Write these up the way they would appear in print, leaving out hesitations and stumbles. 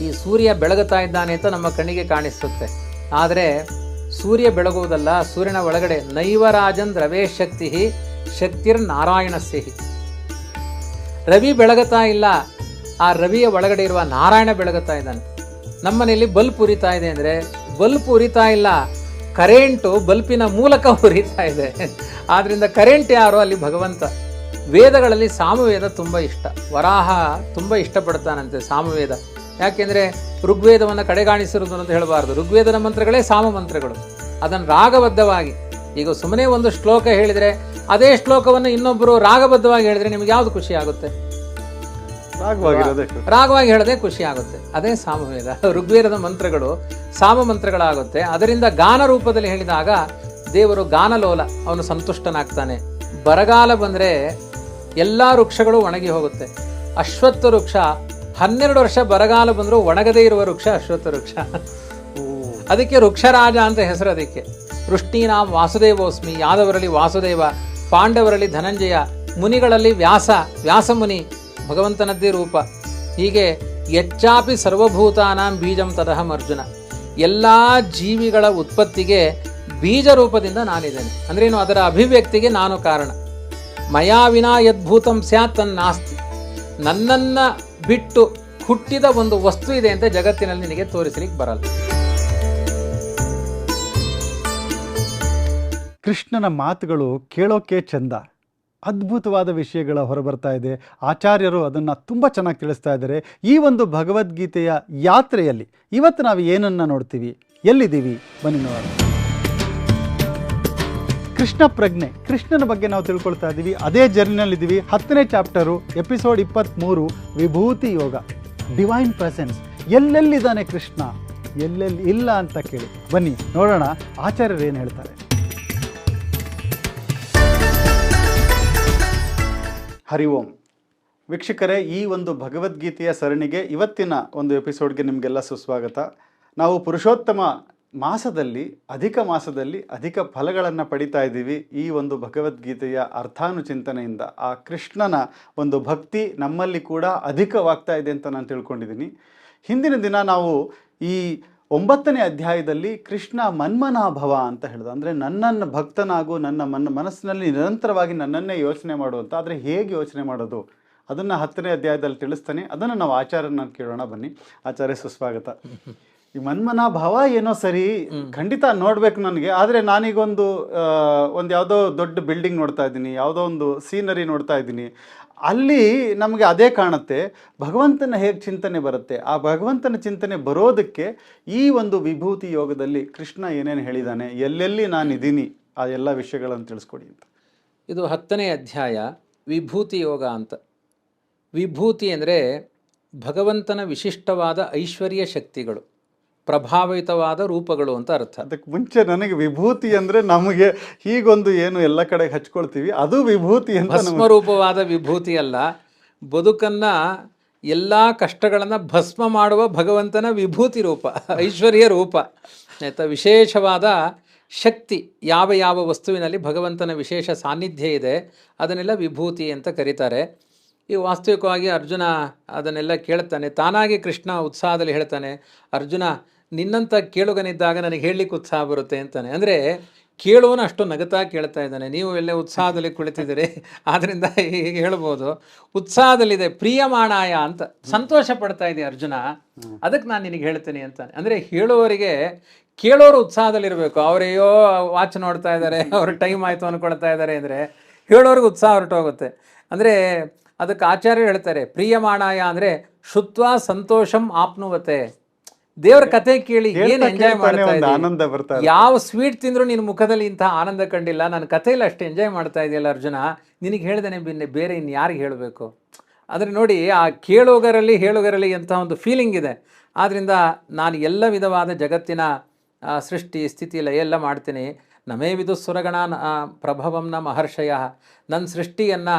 ಈ ಸೂರ್ಯ ಬೆಳಗುತ್ತಾ ಇದ್ದಾನೆ ಅಂತ ನಮ್ಮ ಕಣ್ಣಿಗೆ ಕಾಣಿಸುತ್ತೆ. ಆದರೆ ಸೂರ್ಯ ಬೆಳಗುವುದಲ್ಲ, ಸೂರ್ಯನ ಒಳಗಡೆ ನೈವರಾಜನ್ ರವೇ ಶಕ್ತಿ ಶಕ್ತಿರ್ ನಾರಾಯಣಸ್ಯ. ರವಿ ಬೆಳಗುತ್ತಾ ಇಲ್ಲ, ಆ ರವಿಯ ಒಳಗಡೆ ಇರುವ ನಾರಾಯಣ ಬೆಳಗುತ್ತಾ ಇದ್ದಾನೆ. ನಮ್ಮನೆಯಲ್ಲಿ ಬಲ್ಪ್ ಉರಿತಾ ಇದೆ ಅಂದರೆ ಬಲ್ಪ್ ಉರಿತಾ ಇಲ್ಲ, ಕರೆಂಟು ಬಲ್ಪಿನ ಮೂಲಕ ಉರಿತಾ ಇದೆ. ಆದ್ದರಿಂದ ಕರೆಂಟ್ ಯಾರೋ ಅಲ್ಲಿ ಭಗವಂತ. ವೇದಗಳಲ್ಲಿ ಸಾಮವೇದ ತುಂಬ ಇಷ್ಟ. ವರಾಹ ತುಂಬ ಇಷ್ಟಪಡ್ತಾನಂತೆ ಸಾಮವೇದ. ಯಾಕೆಂದರೆ ಋಗ್ವೇದವನ್ನು ಕಡೆಗಾಣಿಸಿರುವುದು ಅಂತ ಹೇಳಬಾರ್ದು. ಋಗ್ವೇದದ ಮಂತ್ರಗಳೇ ಸಾಮ ಮಂತ್ರಗಳು. ಅದನ್ನು ರಾಗಬದ್ಧವಾಗಿ, ಈಗ ಸುಮ್ಮನೆ ಒಂದು ಶ್ಲೋಕ ಹೇಳಿದರೆ ಅದೇ ಶ್ಲೋಕವನ್ನು ಇನ್ನೊಬ್ಬರು ರಾಗಬದ್ಧವಾಗಿ ಹೇಳಿದರೆ ನಿಮಗೆ ಯಾವುದು ಖುಷಿ ಆಗುತ್ತೆ? ರಾಗವಾಗಿ ಹೇಳದೆ ಖುಷಿ ಆಗುತ್ತೆ. ಅದೇ ಸಾಮವೇದ. ಋಗ್ವೇದದ ಮಂತ್ರಗಳು ಸಾಮ ಮಂತ್ರಗಳಾಗುತ್ತೆ. ಅದರಿಂದ ಗಾನ ರೂಪದಲ್ಲಿ ಹೇಳಿದಾಗ ದೇವರು ಗಾನಲೋಲ, ಅವನು ಸಂತುಷ್ಟನಾಗ್ತಾನೆ. ಬರಗಾಲ ಬಂದರೆ ಎಲ್ಲ ವೃಕ್ಷಗಳು ಒಣಗಿ ಹೋಗುತ್ತೆ. ಅಶ್ವತ್ಥ ವೃಕ್ಷ 12 ವರ್ಷ ಬರಗಾಲ ಬಂದರೂ ಒಣಗದೇ ಇರುವ ವೃಕ್ಷ ಅಶ್ವತ್ಥ ವೃಕ್ಷ. ಅದಕ್ಕೆ ವೃಕ್ಷರಾಜ ಅಂತ ಹೆಸರು. ಅದಕ್ಕೆ ವೃಷ್ಣೀನಾಂ ವಾಸುದೇವೋಸ್ಮಿ, ಯಾದವರಲ್ಲಿ ವಾಸುದೇವ, ಪಾಂಡವರಲ್ಲಿ ಧನಂಜಯ, ಮುನಿಗಳಲ್ಲಿ ವ್ಯಾಸಮುನಿ ಭಗವಂತನದ್ದೇ ರೂಪ. ಹೀಗೆ ಯಚ್ಚಾಪಿ ಸರ್ವಭೂತಾನಾಂ ಬೀಜಂ ತದಹಂ ಅರ್ಜುನ. ಎಲ್ಲ ಜೀವಿಗಳ ಉತ್ಪತ್ತಿಗೆ ಬೀಜ ರೂಪದಿಂದ ನಾನಿದ್ದೇನೆ. ಅಂದ್ರೇನು? ಅದರ ಅಭಿವ್ಯಕ್ತಿಗೆ ನಾನು ಕಾರಣ. ಮಯಾ ವಿನಾ ಯದ್ಭೂತಂ ಸ್ಯಾತ್ ತನ್ನಾಸ್ತಿ. ನನ್ನನ್ನು ಬಿಟ್ಟು ಹುಟ್ಟಿದ ಒಂದು ವಸ್ತು ಇದೆ ಅಂತ ಜಗತ್ತಿನಲ್ಲಿ ನಿನಗೆ ತೋರಿಸಲಿಕ್ಕೆ ಬರಲ್ಲ. ಕೃಷ್ಣನ ಮಾತುಗಳು ಕೇಳೋಕೆ ಚಂದ, ಅದ್ಭುತವಾದ ವಿಷಯಗಳ ಹೊರಬರ್ತಾ ಇದೆ. ಆಚಾರ್ಯರು ಅದನ್ನು ತುಂಬ ಚೆನ್ನಾಗಿ ತಿಳಿಸ್ತಾ ಇದ್ದಾರೆ. ಈ ಒಂದು ಭಗವದ್ಗೀತೆಯ ಯಾತ್ರೆಯಲ್ಲಿ ಇವತ್ತು ನಾವು ಏನನ್ನು ನೋಡ್ತೀವಿ, ಎಲ್ಲಿದ್ದೀವಿ, ಬನ್ನಿ ನೋಡೋಣ. ಕೃಷ್ಣ ಪ್ರಜ್ಞೆ, ಕೃಷ್ಣನ ಬಗ್ಗೆ ನಾವು ತಿಳ್ಕೊಳ್ತಾ ಇದ್ದೀವಿ. ಅದೇ ಜರ್ನಿನಲ್ಲಿದ್ದೀವಿ. 10ನೇ ಚಾಪ್ಟರು, ಎಪಿಸೋಡ್ 23, ವಿಭೂತಿ ಯೋಗ, ಡಿವೈನ್ ಪ್ರೆಸೆನ್ಸ್. ಎಲ್ಲೆಲ್ಲಿದ್ದಾನೆ ಕೃಷ್ಣ, ಎಲ್ಲೆಲ್ಲಿ ಇಲ್ಲ ಅಂತ ಕೇಳಿ ಬನ್ನಿ ನೋಡೋಣ ಆಚಾರ್ಯರು ಏನು ಹೇಳ್ತಾರೆ. ಹರಿ ಓಂ ವೀಕ್ಷಕರೇ, ಈ ಒಂದು ಭಗವದ್ಗೀತೆಯ ಸರಣಿಗೆ ಇವತ್ತಿನ ಒಂದು ಎಪಿಸೋಡ್ಗೆ ನಿಮಗೆಲ್ಲ ಸುಸ್ವಾಗತ. ನಾವು ಪುರುಷೋತ್ತಮ ಮಾಸದಲ್ಲಿ ಅಧಿಕ ಫಲಗಳನ್ನು ಪಡಿತಾ ಇದ್ದೀವಿ. ಈ ಒಂದು ಭಗವದ್ಗೀತೆಯ ಅರ್ಥಾನುಚಿಂತನೆಯಿಂದ ಆ ಕೃಷ್ಣನ ಒಂದು ಭಕ್ತಿ ನಮ್ಮಲ್ಲಿ ಕೂಡ ಅಧಿಕವಾಗ್ತಾ ಇದೆ ಅಂತ ನಾನು ತಿಳ್ಕೊಂಡಿದ್ದೀನಿ. ಹಿಂದಿನ ದಿನ ನಾವು ಈ 9ನೇ ಅಧ್ಯಾಯದಲ್ಲಿ ಕೃಷ್ಣ ಮನ್ಮನಾಭವ ಅಂತ ಹೇಳಿದ, ಅಂದರೆ ನನ್ನನ್ನು ಭಕ್ತನಾಗು, ನನ್ನ ಮನಸ್ಸಿನಲ್ಲಿ ನಿರಂತರವಾಗಿ ನನ್ನನ್ನೇ ಯೋಚನೆ ಮಾಡುವಂಥ. ಆದರೆ ಹೇಗೆ ಯೋಚನೆ ಮಾಡೋದು ಅದನ್ನು 10ನೇ ಅಧ್ಯಾಯದಲ್ಲಿ ತಿಳಿಸ್ತಾನೆ. ಅದನ್ನು ನಾವು ಆಚಾರ್ಯನ ಕೇಳೋಣ. ಬನ್ನಿ ಆಚಾರ್ಯ, ಸುಸ್ವಾಗತ. ಈ ಮನ್ಮನಾಭವ ಏನೋ ಸರಿ, ಖಂಡಿತ ನೋಡ್ಬೇಕು ನನಗೆ. ಆದರೆ ನಾನೀಗೊಂದು ಯಾವುದೋ ದೊಡ್ಡ ಬಿಲ್ಡಿಂಗ್ ನೋಡ್ತಾ ಇದ್ದೀನಿ, ಯಾವುದೋ ಒಂದು ಸೀನರಿ ನೋಡ್ತಾ ಇದ್ದೀನಿ. ಅಲ್ಲಿ ನಮಗೆ ಅದೇ ಕಾಣುತ್ತೆ. ಭಗವಂತನ ಹೇಗೆ ಚಿಂತನೆ ಬರುತ್ತೆ? ಆ ಭಗವಂತನ ಚಿಂತನೆ ಬರೋದಕ್ಕೆ ಈ ಒಂದು ವಿಭೂತಿ ಯೋಗದಲ್ಲಿ ಕೃಷ್ಣ ಏನೇನು ಹೇಳಿದ್ದಾನೆ, ಎಲ್ಲೆಲ್ಲಿ ನಾನಿದ್ದೀನಿ, ಆ ಎಲ್ಲ ವಿಷಯಗಳನ್ನು ತಿಳಿಸ್ಕೊಡಿ ಅಂತ. ಇದು 10ನೇ ಅಧ್ಯಾಯ, ವಿಭೂತಿ ಯೋಗ ಅಂತ. ವಿಭೂತಿ ಅಂದರೆ ಭಗವಂತನ ವಿಶಿಷ್ಟವಾದ ಐಶ್ವರ್ಯ ಶಕ್ತಿಗಳು, ಪ್ರಭಾವಿತವಾದ ರೂಪಗಳು ಅಂತ ಅರ್ಥ. ಅದಕ್ಕೆ ಮುಂಚೆ ನನಗೆ ವಿಭೂತಿ ಅಂದರೆ ನಮಗೆ ಹೀಗೊಂದು ಏನು ಎಲ್ಲ ಕಡೆ ಹಚ್ಕೊಳ್ತೀವಿ, ಅದು ವಿಭೂತಿ ಅಂತ. ಭಸ್ಮರೂಪವಾದ ವಿಭೂತಿ ಅಲ್ಲ, ಬದುಕನ್ನು ಎಲ್ಲ ಕಷ್ಟಗಳನ್ನು ಭಸ್ಮ ಮಾಡುವ ಭಗವಂತನ ವಿಭೂತಿ ರೂಪ, ಐಶ್ವರ್ಯ ರೂಪ ಆಯಿತಾ. ವಿಶೇಷವಾದ ಶಕ್ತಿ ಯಾವ ವಸ್ತುವಿನಲ್ಲಿ ಭಗವಂತನ ವಿಶೇಷ ಸಾನ್ನಿಧ್ಯ ಇದೆ ಅದನ್ನೆಲ್ಲ ವಿಭೂತಿ ಅಂತ ಕರೀತಾರೆ. ಈ ವಾಸ್ತವಿಕವಾಗಿ ಅರ್ಜುನ ಅದನ್ನೆಲ್ಲ ಕೇಳ್ತಾನೆ. ತಾನಾಗಿ ಕೃಷ್ಣ ಉತ್ಸಾಹದಲ್ಲಿ ಹೇಳ್ತಾನೆ, ಅರ್ಜುನ ನಿನ್ನಂಥ ಕೇಳುಗನಿದ್ದಾಗ ನನಗೆ ಹೇಳಲಿಕ್ಕೆ ಉತ್ಸಾಹ ಬರುತ್ತೆ ಅಂತಾನೆ. ಅಂದರೆ ಕೇಳುವನು ಅಷ್ಟು ನಗತಾ ಕೇಳ್ತಾ ಇದ್ದಾನೆ. ನೀವು ಎಲ್ಲೇ ಉತ್ಸಾಹದಲ್ಲಿ ಕುಳಿತಿದ್ದೀರಿ, ಆದ್ದರಿಂದ ಹೀಗೆ ಹೇಳ್ಬೋದು. ಉತ್ಸಾಹದಲ್ಲಿದೆ, ಪ್ರಿಯಮಾಣಾಯ ಅಂತ ಸಂತೋಷ ಪಡ್ತಾ ಇದೆ ಅರ್ಜುನ, ಅದಕ್ಕೆ ನಾನು ನಿನಗೆ ಹೇಳ್ತೀನಿ ಅಂತಾನೆ. ಅಂದರೆ ಹೇಳುವವರಿಗೆ ಕೇಳೋರು ಉತ್ಸಾಹದಲ್ಲಿರಬೇಕು. ಅವರೆಯೋ ವಾಚ್ ನೋಡ್ತಾ ಇದ್ದಾರೆ, ಅವ್ರ ಟೈಮ್ ಆಯಿತು ಅಂದ್ಕೊಳ್ತಾ ಇದ್ದಾರೆ ಅಂದರೆ ಹೇಳೋರಿಗೆ ಉತ್ಸಾಹ ಹೊರಟೋಗುತ್ತೆ. ಅಂದರೆ ಅದಕ್ಕೆ ಆಚಾರ್ಯರು ಹೇಳ್ತಾರೆ, ಪ್ರಿಯಮಾಣಾಯ ಅಂದರೆ ಶುತ್ವ ಸಂತೋಷಂ ಆಪ್ನುವತೆ. ದೇವರ ಕಥೆ ಕೇಳಿ ಏನು ಎಂಜಾಯ್ ಮಾಡ್ತಾ ಇದ್ದೀನಿ, ಯಾವ ಸ್ವೀಟ್ ತಿಂದರೂ ನಿನ್ನ ಮುಖದಲ್ಲಿ ಇಂಥ ಆನಂದ ಕಂಡಿಲ್ಲ, ನನ್ನ ಕಥೆಯಲ್ಲಿ ಅಷ್ಟು ಎಂಜಾಯ್ ಮಾಡ್ತಾ ಇದೆಯಲ್ಲ ಅರ್ಜುನ, ನಿನಗೆ ಹೇಳ್ದೇನೆ ಬೇರೆ ಇನ್ನು ಯಾರಿಗೆ ಹೇಳಬೇಕು. ಆದರೆ ನೋಡಿ, ಆ ಹೇಳುಗರಲ್ಲಿ ಅಂತ ಒಂದು ಫೀಲಿಂಗ್ ಇದೆ. ಆದ್ದರಿಂದ ನಾನು ಎಲ್ಲ ವಿಧವಾದ ಜಗತ್ತಿನ ಸೃಷ್ಟಿ ಸ್ಥಿತಿ ಲಯ ಎಲ್ಲ ಮಾಡ್ತೀನಿ. ನಮೇ ವಿದು ಸುರಗಣ ಪ್ರಭವಂ ನ ಮಹರ್ಷಯ. ನನ್ನ ಸೃಷ್ಟಿಯನ್ನು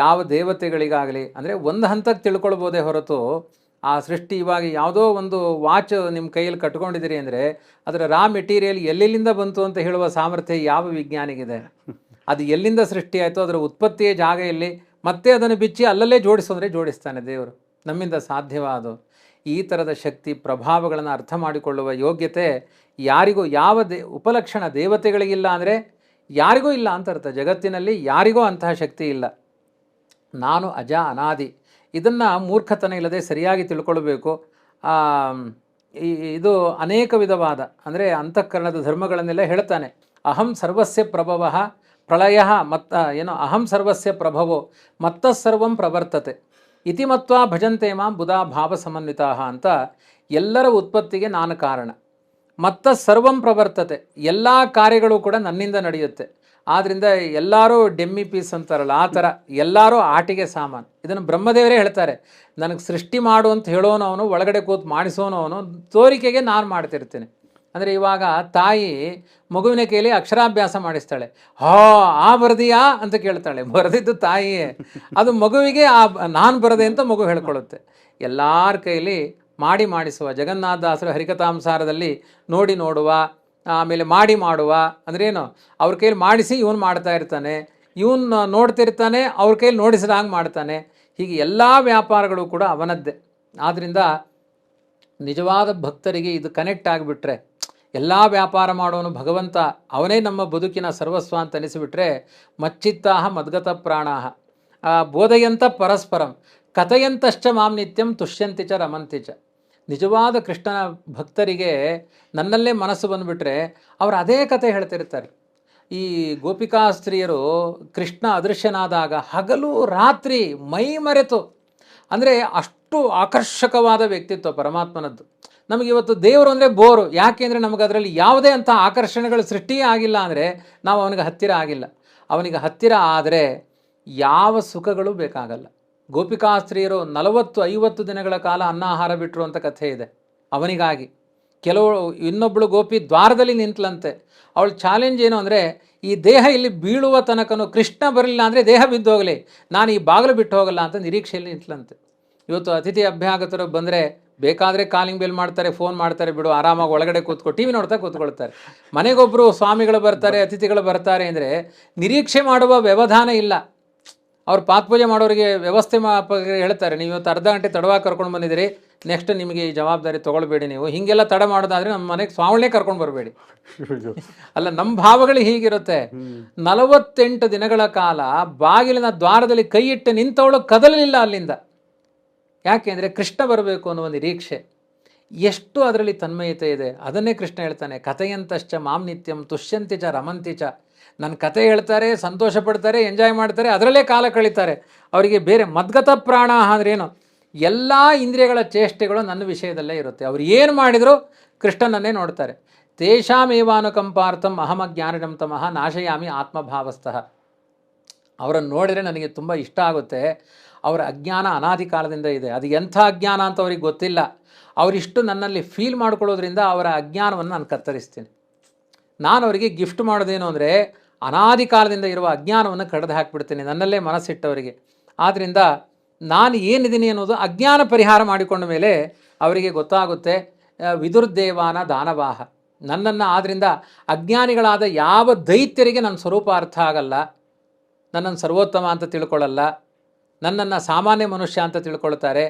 ಯಾವ ದೇವತೆಗಳಿಗಾಗಲಿ, ಅಂದರೆ ಒಂದು ಹಂತಕ್ಕೆ ತಿಳ್ಕೊಳ್ಬೋದೇ ಹೊರತು ಆ ಸೃಷ್ಟಿ ಇವಾಗ ಯಾವುದೋ ಒಂದು ವಾಚ್ ನಿಮ್ಮ ಕೈಯಲ್ಲಿ ಕಟ್ಕೊಂಡಿದ್ದೀರಿ ಅಂದರೆ ಅದರ ರಾ ಮೆಟೀರಿಯಲ್ ಎಲ್ಲೆಲ್ಲಿಂದ ಬಂತು ಅಂತ ಹೇಳುವ ಸಾಮರ್ಥ್ಯ ಯಾವ ವಿಜ್ಞಾನಿಗಿದೆ? ಅದು ಎಲ್ಲಿಂದ ಸೃಷ್ಟಿ ಆಯಿತು, ಅದರ ಉತ್ಪತ್ತಿಯ ಜಾಗ ಎಲ್ಲಿ, ಮತ್ತೆ ಅದನ್ನು ಬಿಚ್ಚಿ ಅಲ್ಲಲ್ಲೇ ಜೋಡಿಸೋದ್ರೆ ಜೋಡಿಸ್ತಾನೆ ದೇವರು. ನಮ್ಮಿಂದ ಸಾಧ್ಯವಾದು. ಈ ಥರದ ಶಕ್ತಿ ಪ್ರಭಾವಗಳನ್ನು ಅರ್ಥ ಮಾಡಿಕೊಳ್ಳುವ ಯೋಗ್ಯತೆ ಯಾರಿಗೂ ಯಾವ ಉಪಲಕ್ಷಣ ದೇವತೆಗಳಿಗಿಲ್ಲ ಅಂದರೆ ಯಾರಿಗೂ ಇಲ್ಲ ಅಂತ ಅರ್ಥ. ಜಗತ್ತಿನಲ್ಲಿ ಯಾರಿಗೂ ಅಂತಹ ಶಕ್ತಿ ಇಲ್ಲ. ನಾನು ಅಜ ಅನಾದಿ, ಇದನ್ನು ಮೂರ್ಖತನ ಇಲ್ಲದೆ ಸರಿಯಾಗಿ ತಿಳ್ಕೊಳ್ಬೇಕು. ಇದು ಅನೇಕ ವಿಧವಾದ ಅಂದರೆ ಅಂತಃಕರಣದ ಧರ್ಮಗಳನ್ನೆಲ್ಲ ಹೇಳ್ತಾನೆ. ಅಹಂ ಸರ್ವಸ್ಯ ಪ್ರಭವ ಪ್ರಳಯ ಅಹಂ ಸರ್ವಸ್ಯ ಪ್ರಭವೋ ಮತ್ತಃ ಸರ್ವಂ ಪ್ರವರ್ತತೆ ಇತಿ ಮತ್ವಾ ಭಜಂತೆ ಮಾಂ ಬುಧಾ ಭಾವ ಸಮನ್ವಿತಾ ಅಂತ. ಎಲ್ಲರ ಉತ್ಪತ್ತಿಗೆ ನಾನು ಕಾರಣ, ಮತ್ತಃ ಸರ್ವಂ ಪ್ರವರ್ತತೆ, ಎಲ್ಲ ಕಾರ್ಯಗಳು ಕೂಡ ನನ್ನಿಂದ ನಡೆಯುತ್ತೆ. ಆದ್ದರಿಂದ ಎಲ್ಲರೂ ಡೆಮ್ಮಿ ಪೀಸ್ ಅಂತಾರಲ್ಲ ಆ ಥರ ಎಲ್ಲರೂ ಆಟಿಗೆ ಸಾಮಾನು. ಇದನ್ನು ಬ್ರಹ್ಮದೇವರೇ ಹೇಳ್ತಾರೆ. ನನಗೆ ಸೃಷ್ಟಿ ಮಾಡು ಅಂತ ಹೇಳೋನು ಅವನು, ಒಳಗಡೆ ಕೂತು ಮಾಡಿಸೋನು ಅವನು, ತೋರಿಕೆಗೆ ನಾನು ಮಾಡ್ತಿರ್ತೀನಿ. ಅಂದರೆ ಇವಾಗ ತಾಯಿ ಮಗುವಿನ ಕೈಲಿ ಅಕ್ಷರಾಭ್ಯಾಸ ಮಾಡಿಸ್ತಾಳೆ. ಆ ಬರೆದಿಯಾ ಅಂತ ಕೇಳ್ತಾಳೆ. ಬರೆದಿದ್ದು ತಾಯಿಯೇ, ಅದು ಮಗುವಿಗೆ ನಾನು ಬರದೆ ಅಂತ ಮಗು ಹೇಳ್ಕೊಳ್ಳುತ್ತೆ. ಎಲ್ಲರ ಕೈಲಿ ಮಾಡಿಸುವ ಜಗನ್ನಾಥದಾಸರು ಹರಿಕಥಾಂಸಾರದಲ್ಲಿ ನೋಡಿ ನೋಡುವ, ಆಮೇಲೆ ಮಾಡುವ ಅಂದ್ರೇನು, ಅವ್ರ ಕೈಲಿ ಮಾಡಿಸಿ ಇವನು ಮಾಡ್ತಾ ಇರ್ತಾನೆ, ಇವನು ನೋಡ್ತಿರ್ತಾನೆ, ಅವ್ರ ಕೈಲಿ ನೋಡಿಸಿದಂಗೆ ಮಾಡ್ತಾನೆ. ಹೀಗೆ ಎಲ್ಲ ವ್ಯಾಪಾರಗಳು ಕೂಡ ಅವನದ್ದೇ. ಆದ್ದರಿಂದ ನಿಜವಾದ ಭಕ್ತರಿಗೆ ಇದು ಕನೆಕ್ಟ್ ಆಗಿಬಿಟ್ರೆ, ಎಲ್ಲ ವ್ಯಾಪಾರ ಮಾಡೋನು ಭಗವಂತ ಅವನೇ ನಮ್ಮ ಬದುಕಿನ ಸರ್ವಸ್ವ ಅಂತ ಅನಿಸಿಬಿಟ್ರೆ, ಮಚ್ಚಿತ್ತಾಹ ಮದ್ಗತ ಪ್ರಾಣಾಹ ಬೋಧಯಂತ ಪರಸ್ಪರಂ ಕಥಯಂತಶ್ಚ ಮಾಂ ನಿತ್ಯಂ ತುಷ್ಯಂತಿ ಚ ರಮಂತಿ ಚ. ನಿಜವಾದ ಕೃಷ್ಣನ ಭಕ್ತರಿಗೆ ನನ್ನಲ್ಲೇ ಮನಸ್ಸು ಬಂದುಬಿಟ್ರೆ ಅವರು ಅದೇ ಕಥೆ ಹೇಳ್ತಿರ್ತಾರೆ. ಈ ಗೋಪಿಕಾಸ್ತ್ರೀಯರು ಕೃಷ್ಣ ಅದೃಶ್ಯನಾದಾಗ ಹಗಲು ರಾತ್ರಿ ಮೈ ಮರೆತು, ಅಂದರೆ ಅಷ್ಟು ಆಕರ್ಷಕವಾದ ವ್ಯಕ್ತಿತ್ವ ಪರಮಾತ್ಮನದ್ದು. ನಮಗಿವತ್ತು ದೇವರು ಅಂದರೆ ಬೋರು. ಯಾಕೆ ಅಂದರೆ ನಮಗೆ ಅದರಲ್ಲಿ ಯಾವುದೇ ಅಂಥ ಆಕರ್ಷಣೆಗಳು ಸೃಷ್ಟಿಯೇ ಆಗಿಲ್ಲ ಅಂದರೆ ನಾವು ಅವನಿಗೆ ಹತ್ತಿರ ಆಗಿಲ್ಲ. ಅವನಿಗೆ ಹತ್ತಿರ ಆದರೆ ಯಾವ ಸುಖಗಳು ಬೇಕಾಗಲ್ಲ. ಗೋಪಿಕಾಸ್ತ್ರೀಯರು 40-50 ದಿನಗಳ ಕಾಲ ಅನ್ನ ಆಹಾರ ಬಿಟ್ಟರು ಅಂತ ಕಥೆ ಇದೆ ಅವನಿಗಾಗಿ. ಇನ್ನೊಬ್ಬಳು ಗೋಪಿ ದ್ವಾರದಲ್ಲಿ ನಿಂತಲಂತೆ. ಅವಳ ಚಾಲೆಂಜ್ ಏನು ಅಂದರೆ, ಈ ದೇಹ ಇಲ್ಲಿ ಬೀಳುವ ತನಕನೂ ಕೃಷ್ಣ ಬರಲಿಲ್ಲ ಅಂದರೆ ದೇಹ ಬಿದ್ದೋಗಲಿ, ನಾನು ಈ ಬಾಗಿಲು ಬಿಟ್ಟು ಹೋಗಲ್ಲ ಅಂತ ನಿರೀಕ್ಷೆಯಲ್ಲಿ ನಿಂತಲಂತೆ. ಇವತ್ತು ಅತಿಥಿ ಅಭ್ಯಾಗತರು ಬಂದರೆ ಬೇಕಾದರೆ ಕಾಲಿಂಗ್ ಬೆಲ್ ಮಾಡ್ತಾರೆ, ಫೋನ್ ಮಾಡ್ತಾರೆ, ಬಿಡು ಆರಾಮಾಗಿ ಒಳಗಡೆ ಟಿ ವಿ ನೋಡ್ತಾ ಕೂತ್ಕೊಳ್ತಾರೆ. ಮನೆಗೊಬ್ಬರು ಸ್ವಾಮಿಗಳು ಬರ್ತಾರೆ, ಅತಿಥಿಗಳು ಬರ್ತಾರೆ ಅಂದರೆ ನಿರೀಕ್ಷೆ ಮಾಡುವ ವ್ಯವಧಾನ ಇಲ್ಲ. ಅವ್ರು ಪಾತ್ಪೂಜೆ ಮಾಡೋರಿಗೆ ವ್ಯವಸ್ಥೆ ಹೇಳ್ತಾರೆ, ನೀವು ಇವತ್ತು ಅರ್ಧ ಗಂಟೆ ತಡವಾಗಿ ಕರ್ಕೊಂಡು ಬಂದಿದ್ದೀರಿ, ನೆಕ್ಸ್ಟ್ ನಿಮಗೆ ಈ ಜವಾಬ್ದಾರಿ ತೊಗೊಳ್ಬೇಡಿ. ನೀವು ಹೀಗೆಲ್ಲ ತಡ ಮಾಡೋದಾದರೆ ನಮ್ಮ ಮನೆಗೆ ಸ್ವಾಮಿಗಳೇ ಕರ್ಕೊಂಡು ಬರಬೇಡಿ. ಅಲ್ಲ, ನಮ್ಮ ಭಾವಗಳು ಹೀಗಿರುತ್ತೆ. 48 ದಿನಗಳ ಕಾಲ ಬಾಗಿಲಿನ ದ್ವಾರದಲ್ಲಿ ಕೈ ಇಟ್ಟು ನಿಂತವಳು ಕದಲಲಿಲ್ಲ ಅಲ್ಲಿಂದ. ಯಾಕೆಂದರೆ ಕೃಷ್ಣ ಬರಬೇಕು ಅನ್ನುವ ನಿರೀಕ್ಷೆ. ಎಷ್ಟು ಅದರಲ್ಲಿ ತನ್ಮಯತೆ ಇದೆ. ಅದನ್ನೇ ಕೃಷ್ಣ ಹೇಳ್ತಾನೆ, ಕಥೆಯಂತಶ್ಚ ಮಾಂ ನಿತ್ಯಂ ತುಷ್ಯಂತಿ ಚ ರಮಂತಿ ಚ. ನನ್ನ ಕತೆ ಹೇಳ್ತಾರೆ, ಸಂತೋಷ ಪಡ್ತಾರೆ, ಎಂಜಾಯ್ ಮಾಡ್ತಾರೆ, ಅದರಲ್ಲೇ ಕಾಲ ಕಳೀತಾರೆ. ಅವರಿಗೆ ಬೇರೆ ಮದ್ಗತ ಪ್ರಾಣ ಅಂದ್ರೇನು, ಎಲ್ಲ ಇಂದ್ರಿಯಗಳ ಚೇಷ್ಟೆಗಳು ನನ್ನ ವಿಷಯದಲ್ಲೇ ಇರುತ್ತೆ. ಅವ್ರು ಏನು ಮಾಡಿದರೂ ಕೃಷ್ಣನನ್ನೇ ನೋಡ್ತಾರೆ. ತೇಷಾಮೇವಾನುಕಂಪಾರ್ಥಂ ಅಹಮಜ್ಞಾನಿನಂ ತಮಃ ನಾಶಯಾಮಿ ಆತ್ಮಭಾವಸ್ಥಃ. ಅವರನ್ನು ನೋಡಿದರೆ ನನಗೆ ತುಂಬ ಇಷ್ಟ ಆಗುತ್ತೆ. ಅವರ ಅಜ್ಞಾನ ಅನಾದಿ ಕಾಲದಿಂದ ಇದೆ. ಅದು ಎಂಥ ಅಜ್ಞಾನ ಅಂತ ಅವ್ರಿಗೆ ಗೊತ್ತಿಲ್ಲ. ಅವರಿಷ್ಟು ನನ್ನಲ್ಲಿ ಫೀಲ್ ಮಾಡ್ಕೊಳ್ಳೋದ್ರಿಂದ ಅವರ ಅಜ್ಞಾನವನ್ನು ನಾನು ಕತ್ತರಿಸ್ತೀನಿ. ನಾನು ಅವರಿಗೆ ಗಿಫ್ಟ್ ಮಾಡೋದೇನು ಅಂದರೆ ಅನಾದಿ ಕಾಲದಿಂದ ಇರುವ ಅಜ್ಞಾನವನ್ನು ಕಡ್ದು ಹಾಕಿಬಿಡ್ತೀನಿ ನನ್ನಲ್ಲೇ ಮನಸ್ಸಿಟ್ಟವರಿಗೆ. ಆದ್ದರಿಂದ ನಾನು ಏನಿದ್ದೀನಿ ಅನ್ನೋದು ಅಜ್ಞಾನ ಪರಿಹಾರ ಮಾಡಿಕೊಂಡ ಮೇಲೆ ಅವರಿಗೆ ಗೊತ್ತಾಗುತ್ತೆ. ವಿದುರ್ದೇವಾನ ದಾನವಾಹ, ನನ್ನನ್ನು ಆದ್ದರಿಂದ ಅಜ್ಞಾನಿಗಳಾದ ಯಾವ ದೈತ್ಯರಿಗೆ ನನ್ನ ಸ್ವರೂಪ ಅರ್ಥ ಆಗಲ್ಲ, ನನ್ನನ್ನು ಸರ್ವೋತ್ತಮ ಅಂತ ತಿಳ್ಕೊಳ್ಳಲ್ಲ, ನನ್ನನ್ನು ಸಾಮಾನ್ಯ ಮನುಷ್ಯ ಅಂತ ತಿಳ್ಕೊಳ್ತಾರೆ,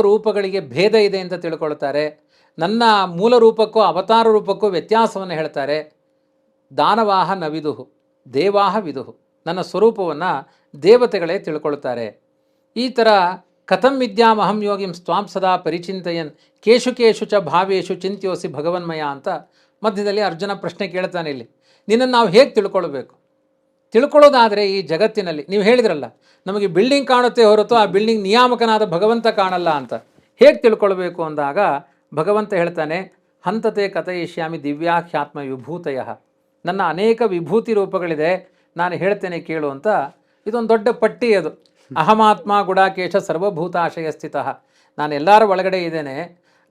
ರೂಪಗಳಿಗೆ ಭೇದ ಇದೆ ಅಂತ ತಿಳ್ಕೊಳ್ತಾರೆ, ನನ್ನ ಮೂಲ ರೂಪಕ್ಕೂ ಅವತಾರ ರೂಪಕ್ಕೂ ವ್ಯತ್ಯಾಸವನ್ನು ಹೇಳ್ತಾರೆ. ದಾನವಾಹ ನ ವಿದುಹು ದೇವಾಹ ವಿದುಹು, ನನ್ನ ಸ್ವರೂಪವನ್ನು ದೇವತೆಗಳೇ ತಿಳ್ಕೊಳ್ತಾರೆ. ಈ ಥರ ಕಥಂ ವಿದ್ಯಾಮಹಂ ಯೋಗಿಂ ಸ್ವಾಂ ಸದಾ ಪರಿಚಿಂತಯನ್ ಕೇಶು ಕೇಶು ಚ ಭಾವೇಶು ಚಿಂತ್ಯೋಸಿ ಭಗವನ್ಮಯ ಅಂತ ಮಧ್ಯದಲ್ಲಿ ಅರ್ಜುನ ಪ್ರಶ್ನೆ ಕೇಳ್ತಾನೆ. ಇಲ್ಲಿ ನಿನ್ನನ್ನು ನಾವು ಹೇಗೆ ತಿಳ್ಕೊಳ್ಬೇಕು? ತಿಳ್ಕೊಳ್ಳೋದಾದರೆ ಈ ಜಗತ್ತಿನಲ್ಲಿ ನೀವು ಹೇಳಿದ್ರಲ್ಲ, ನಮಗೆ ಬಿಲ್ಡಿಂಗ್ ಕಾಣುತ್ತೆ ಹೊರತು ಆ ಬಿಲ್ಡಿಂಗ್ ನಿಯಾಮಕನಾದ ಭಗವಂತ ಕಾಣಲ್ಲ ಅಂತ. ಹೇಗೆ ತಿಳ್ಕೊಳ್ಬೇಕು ಅಂದಾಗ ಭಗವಂತ ಹೇಳ್ತಾನೆ, ಹಂತತೆ ಕಥಯಿಷ್ಯಾಮಿ ದಿವ್ಯಾಖ್ಯಾತ್ಮ ವಿಭೂತಯ. ನನ್ನ ಅನೇಕ ವಿಭೂತಿ ರೂಪಗಳಿದೆ, ನಾನು ಹೇಳ್ತೇನೆ ಕೇಳು ಅಂತ. ಇದೊಂದು ದೊಡ್ಡ ಪಟ್ಟಿ. ಅದು ಅಹಮಾತ್ಮ ಗುಡಾಕೇಶ ಸರ್ವಭೂತಾಶಯ ಸ್ಥಿತಃ. ನಾನು ಎಲ್ಲರ ಒಳಗಡೆ ಇದ್ದೇನೆ,